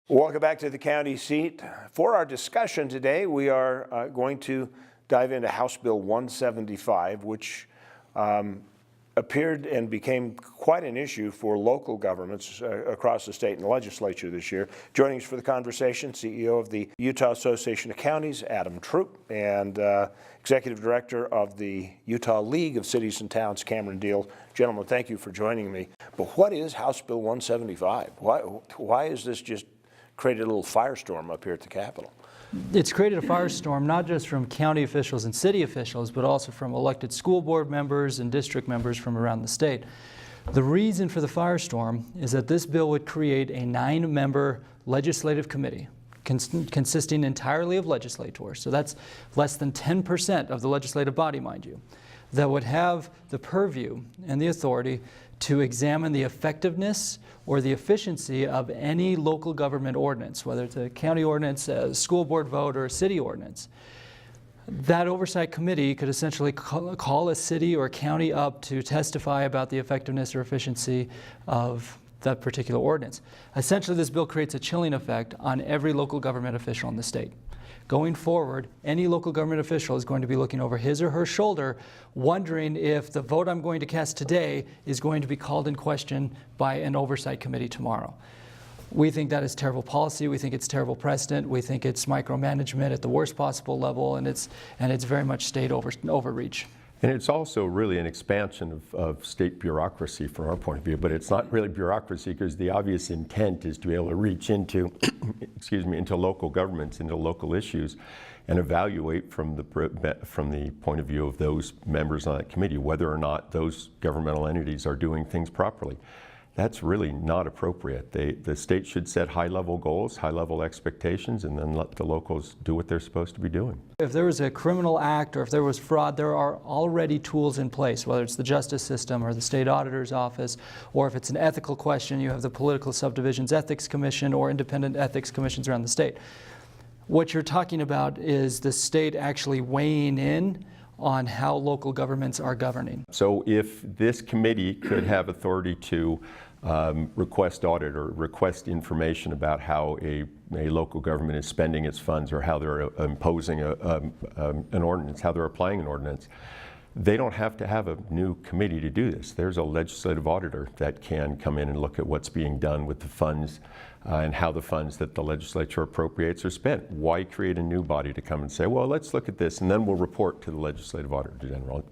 Welcome back to the county seat. For our discussion today, we are going to dive into House Bill 175, which appeared and became quite an issue for local governments across the state and the legislature this year. Joining us for the conversation, CEO of the Utah Association of Counties, Adam Troop, and Executive Director of the Utah League of Cities and Towns, Cameron Diehl. Gentlemen, thank you for joining me. But what is House Bill 175? Why is this just created a little firestorm up here at the Capitol? It's created a firestorm not just from county officials and city officials, but also from elected school board members and district members from around the state. The reason for the firestorm is that this bill would create a 9-member legislative committee consisting entirely of legislators. So that's less than 10% of the legislative body, mind you, that would have the purview and the authority to examine the effectiveness or the efficiency of any local government ordinance, whether it's a county ordinance, a school board vote, or a city ordinance. That oversight committee could essentially call a city or a county up to testify about the effectiveness or efficiency of that particular ordinance. Essentially, this bill creates a chilling effect on every local government official in the state. Going forward, any local government official is going to be looking over his or her shoulder, wondering if the vote I'm going to cast today is going to be called in question by an oversight committee tomorrow. We think that is terrible policy. We think it's terrible precedent. We think it's micromanagement at the worst possible level, and it's very much state overreach. And it's also really an expansion of state bureaucracy from our point of view, but it's not really bureaucracy because the obvious intent is to be able to reach into, into local governments, into local issues, and evaluate from the point of view of those members on that committee whether or not those governmental entities are doing things properly. That's really not appropriate. The state should set high-level goals, high-level expectations, and then let the locals do what they're supposed to be doing. If there was a criminal act or if there was fraud, there are already tools in place, whether it's the justice system or the state auditor's office, or if it's an ethical question, you have the Political Subdivisions Ethics Commission or independent ethics commissions around the state. What you're talking about is the state actually weighing in on how local governments are governing. So if this committee could have authority to request audit or request information about how a local government is spending its funds or how they're imposing an ordinance, how they're applying an ordinance, they don't have to have a new committee to do this. There's a legislative auditor that can come in and look at what's being done with the funds and how the funds that the legislature appropriates are spent. Why create a new body to come and say, well, let's look at this and then we'll report to the legislative auditor general?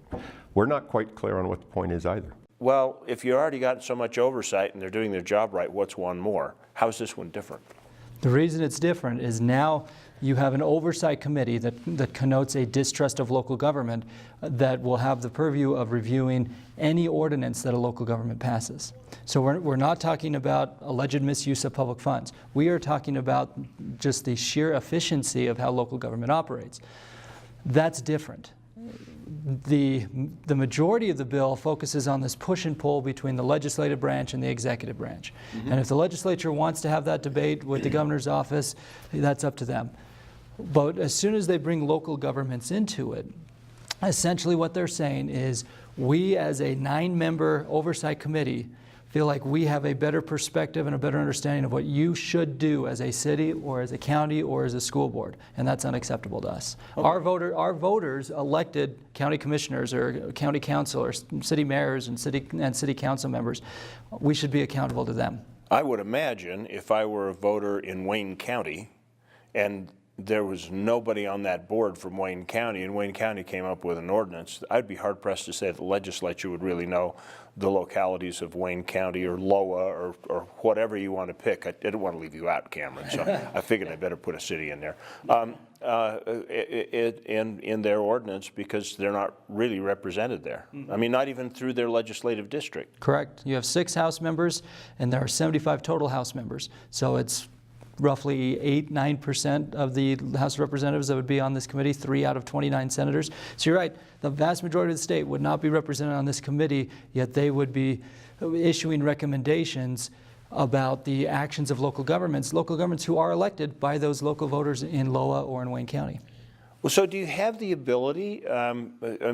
We're not quite clear on what the point is either. Well, if you already got so much oversight and they're doing their job right, what's one more? How is this one different? The reason it's different is now you have an oversight committee that connotes a distrust of local government that will have the purview of reviewing any ordinance that a local government passes. So we're not talking about alleged misuse of public funds. We are talking about just the sheer efficiency of how local government operates. That's different. The majority of the bill focuses on this push and pull between the legislative branch and the executive branch. Mm-hmm. And if the legislature wants to have that debate with the governor's office, that's up to them. But as soon as they bring local governments into it, essentially what they're saying is we as a 9-member oversight committee feel like we have a better perspective and a better understanding of what you should do as a city or as a county or as a school board, and that's unacceptable to us. Okay. Our voters elected county commissioners or county council or city mayors and city council members. We should be accountable to them. I would imagine if I were a voter in Wayne County and there was nobody on that board from Wayne County, and Wayne County came up with an ordinance, I'd be hard-pressed to say that the legislature would really know the localities of Wayne County or LOA or whatever you want to pick. I didn't want to leave you out, Cameron, so I figured I better put a city in there. In their ordinance because they're not really represented there. Mm-hmm. I mean, not even through their legislative district. Correct. You have 6 House members, and there are 75 total House members. So it's roughly 8–9% of the House of Representatives that would be on this committee, 3 out of 29 senators. So you're right, the vast majority of the state would not be represented on this committee, yet they would be issuing recommendations about the actions of local governments who are elected by those local voters in LOA or in Wayne County. Well, so do you have the ability, I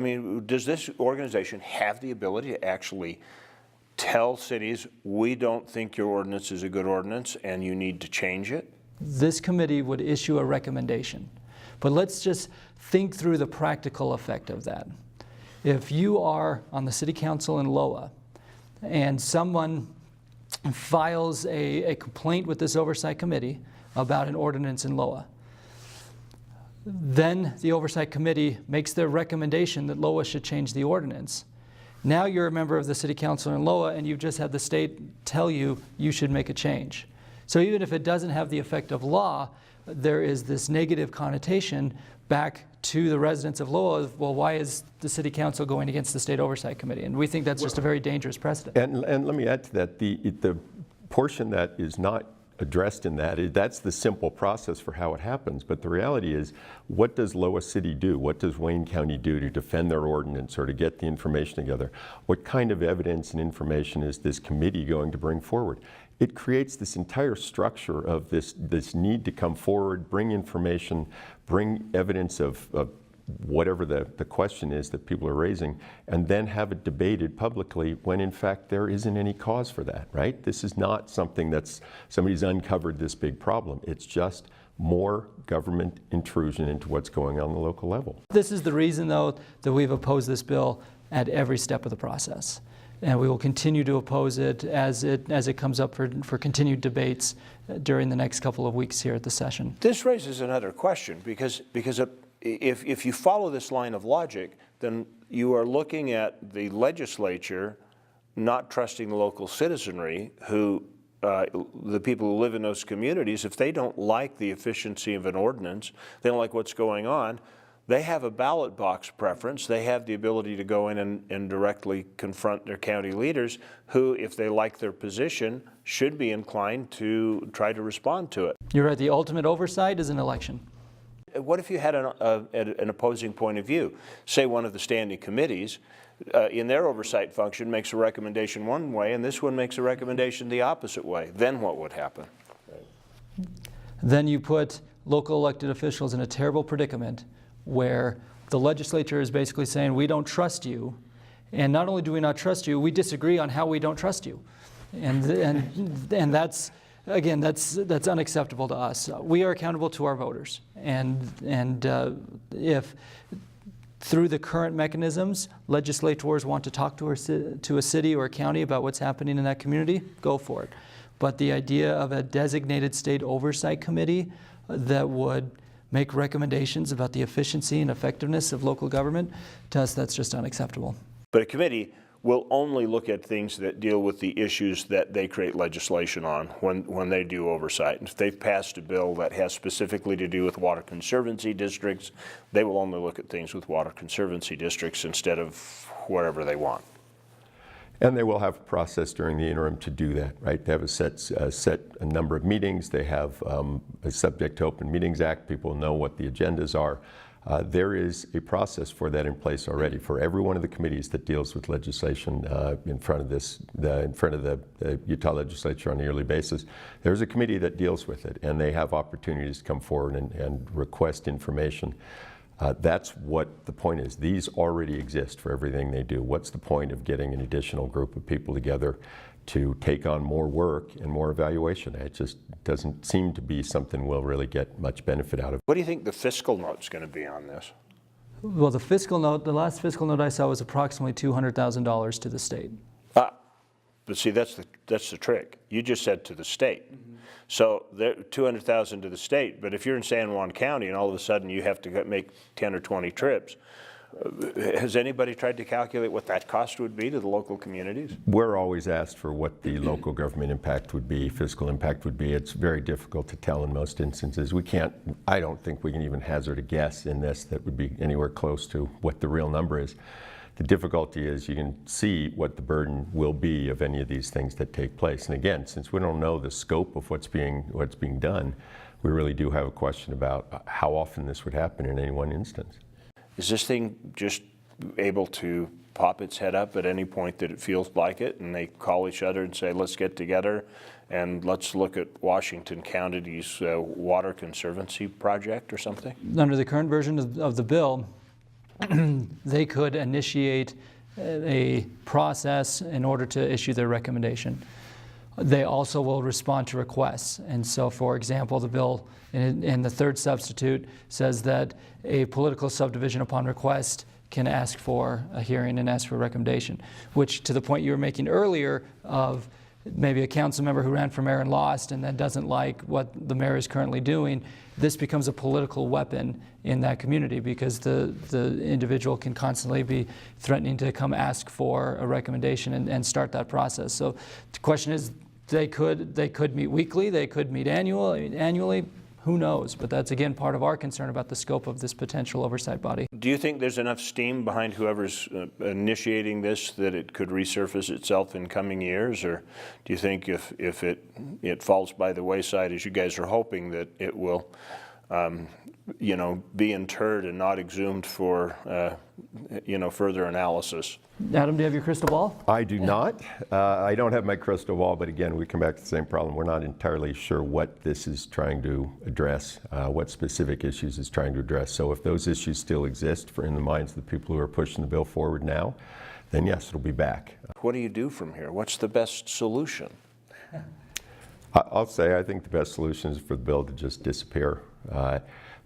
mean, does this organization have the ability to actually tell cities, we don't think your ordinance is a good ordinance and you need to change it? This committee would issue a recommendation. But let's just think through the practical effect of that. If you are on the city council in Loa and someone files a complaint with this oversight committee about an ordinance in Loa, then the oversight committee makes their recommendation that Loa should change the ordinance. Now you're a member of the city council in Loa and you've just had the state tell you you should make a change. So even if it doesn't have the effect of law, there is this negative connotation back to the residents of Loa of, well, why is the city council going against the state oversight committee? And we think that's just a very dangerous precedent. And let me add to that, the portion that is not addressed in that, that's the simple process for how it happens. But the reality is, what does Loa City do? What does Wayne County do to defend their ordinance or to get the information together? What kind of evidence and information is this committee going to bring forward? It creates this entire structure of this need to come forward, bring information, bring evidence of whatever the question is that people are raising, and then have it debated publicly when in fact there isn't any cause for that, right? This is not something that's somebody's uncovered this big problem. It's just more government intrusion into what's going on the local level. This is the reason, though, that we've opposed this bill at every step of the process. And we will continue to oppose it as it comes up for continued debates during the next couple of weeks here at the session. This raises another question because if you follow this line of logic, then you are looking at the legislature not trusting the local citizenry who, the people who live in those communities, if they don't like the efficiency of an ordinance, they don't like what's going on, they have a ballot box preference. They have the ability to go in and directly confront their county leaders who, if they like their position, should be inclined to try to respond to it. You're right, the ultimate oversight is an election. What if you had an opposing point of view? Say one of the standing committees in their oversight function makes a recommendation one way and this one makes a recommendation the opposite way. Then what would happen? Then you put local elected officials in a terrible predicament where the legislature is basically saying, we don't trust you. And not only do we not trust you, we disagree on how we don't trust you. And that's, again, that's unacceptable to us. We are accountable to our voters. And if through the current mechanisms, legislators want to talk to a city or a county about what's happening in that community, go for it. But the idea of a designated state oversight committee that would make recommendations about the efficiency and effectiveness of local government, to us that's just unacceptable. But a committee will only look at things that deal with the issues that they create legislation on when they do oversight. And if they've passed a bill that has specifically to do with water conservancy districts, they will only look at things with water conservancy districts instead of wherever they want. And they will have a process during the interim to do that, right? They have a set number of meetings. They have a subject to Open Meetings Act. People know what the agendas are. There is a process for that in place already for every one of the committees that deals with legislation in front of the Utah Legislature on a yearly basis. There's a committee that deals with it, and they have opportunities to come forward and request information. That's what the point is. These already exist for everything they do. What's the point of getting an additional group of people together to take on more work and more evaluation? It just doesn't seem to be something we'll really get much benefit out of. What do you think the fiscal note's going to be on this? Well, the fiscal note, the last fiscal note I saw was approximately $200,000 to the state. But see, that's the trick. You just said to the state. Mm-hmm. So $200,000 to the state, but if you're in San Juan County and all of a sudden you have to make 10 or 20 trips, has anybody tried to calculate what that cost would be to the local communities? We're always asked for what the local government impact would be, fiscal impact would be. It's very difficult to tell in most instances. I don't think we can even hazard a guess in this that would be anywhere close to what the real number is. The difficulty is you can see what the burden will be of any of these things that take place. And again, since we don't know the scope of what's being done, we really do have a question about how often this would happen in any one instance. Is this thing just able to pop its head up at any point that it feels like it, and they call each other and say, let's get together and let's look at Washington County's water conservancy project or something? Under the current version of the bill, they could initiate a process in order to issue their recommendation. They also will respond to requests. And so, for example, the bill in the third substitute says that a political subdivision upon request can ask for a hearing and ask for a recommendation, which, to the point you were making earlier of maybe a council member who ran for mayor and lost and then doesn't like what the mayor is currently doing, this becomes a political weapon in that community because the individual can constantly be threatening to come ask for a recommendation and start that process. So the question is, they could meet weekly, they could meet annually, who knows? But that's, again, part of our concern about the scope of this potential oversight body. Do you think there's enough steam behind whoever's initiating this that it could resurface itself in coming years? Or do you think if it falls by the wayside, as you guys are hoping, that it will be interred and not exhumed for further analysis? Adam, do you have your crystal ball? I do not. I don't have my crystal ball, but again, we come back to the same problem. We're not entirely sure what this is trying to address, what specific issues it's trying to address. So if those issues still exist in the minds of the people who are pushing the bill forward now, then yes, it'll be back. What do you do from here? What's the best solution? I'll say I think the best solution is for the bill to just disappear.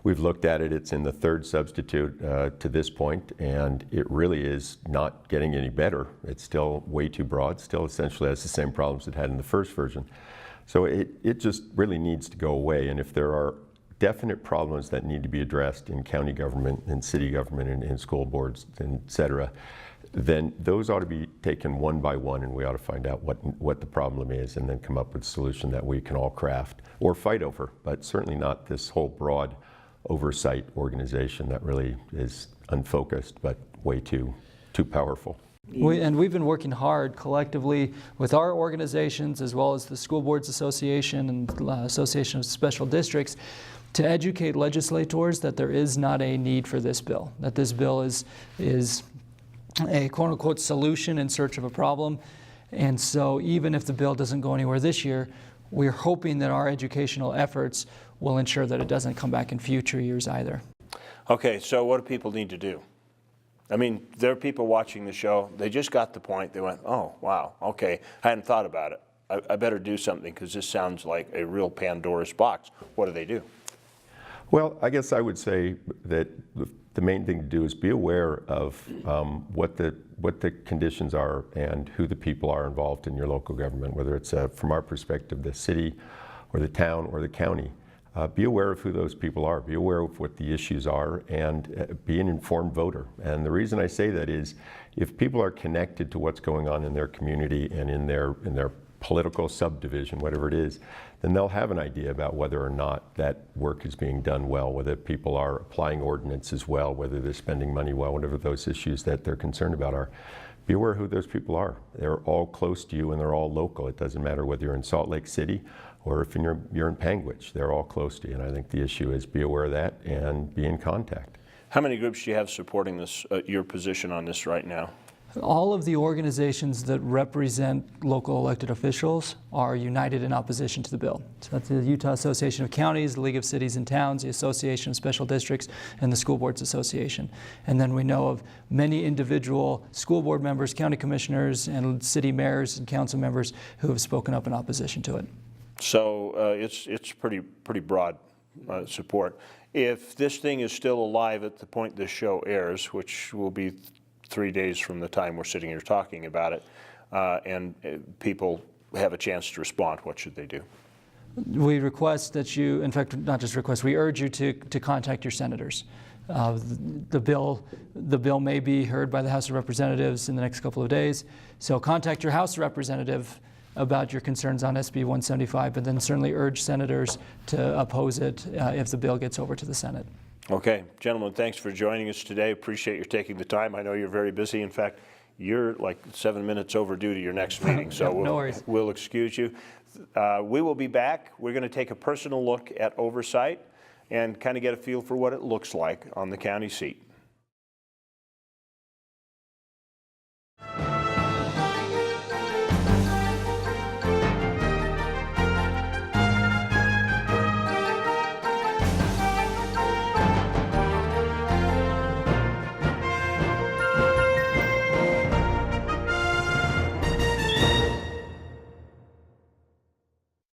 We've looked at it. It's in the third substitute to this point, and it really is not getting any better. It's still way too broad, still essentially has the same problems it had in the first version. So it just really needs to go away. And if there are definite problems that need to be addressed in county government, in city government, and in school boards, et cetera, then those ought to be taken one by one, and we ought to find out what the problem is and then come up with a solution that we can all craft or fight over, but certainly not this whole broad oversight organization that really is unfocused but way too powerful. We've been working hard collectively with our organizations as well as the School Boards Association and Association of Special Districts to educate legislators that there is not a need for this bill, that this bill is a quote-unquote solution in search of a problem. And so even if the bill doesn't go anywhere this year, we're hoping that our educational efforts will ensure that it doesn't come back in future years either. Okay, so what do people need to do? I mean, there are people watching the show, they just got the point, they went, oh, wow, okay, I hadn't thought about it. I better do something because this sounds like a real Pandora's box. What do they do? Well, I guess I would say that the main thing to do is be aware of what the conditions are and who the people are involved in your local government, whether it's from our perspective, the city or the town or the county. Be aware of who those people are, be aware of what the issues are, and be an informed voter. And the reason I say that is if people are connected to what's going on in their community and in their political subdivision, whatever it is, then they'll have an idea about whether or not that work is being done well, whether people are applying ordinances well, whether they're spending money well, whatever those issues that they're concerned about are. Be aware who those people are. They're all close to you and they're all local. It doesn't matter whether you're in Salt Lake City or if you're in Panguitch. They're all close to you. And I think the issue is be aware of that and be in contact. How many groups do you have supporting this, your position on this right now? All of the organizations that represent local elected officials are united in opposition to the bill. So that's the Utah Association of Counties, the League of Cities and Towns, the Association of Special Districts, and the School Boards Association. And then we know of many individual school board members, county commissioners, and city mayors and council members who have spoken up in opposition to it. So it's pretty broad support. If this thing is still alive at the point this show airs, which will be 3 days from the time we're sitting here talking about it, and people have a chance to respond, what should they do? We request that you, in fact, not just request, we urge you to contact your senators. The bill may be heard by the House of Representatives in the next couple of days, so contact your House representative about your concerns on SB 175, but then certainly urge senators to oppose it if the bill gets over to the Senate. Okay, gentlemen, thanks for joining us today. Appreciate your taking the time. I know you're very busy. In fact, you're like 7 minutes overdue to your next meeting, so no worries. We'll excuse you. We will be back. We're going to take a personal look at oversight and kind of get a feel for what it looks like on the county seat.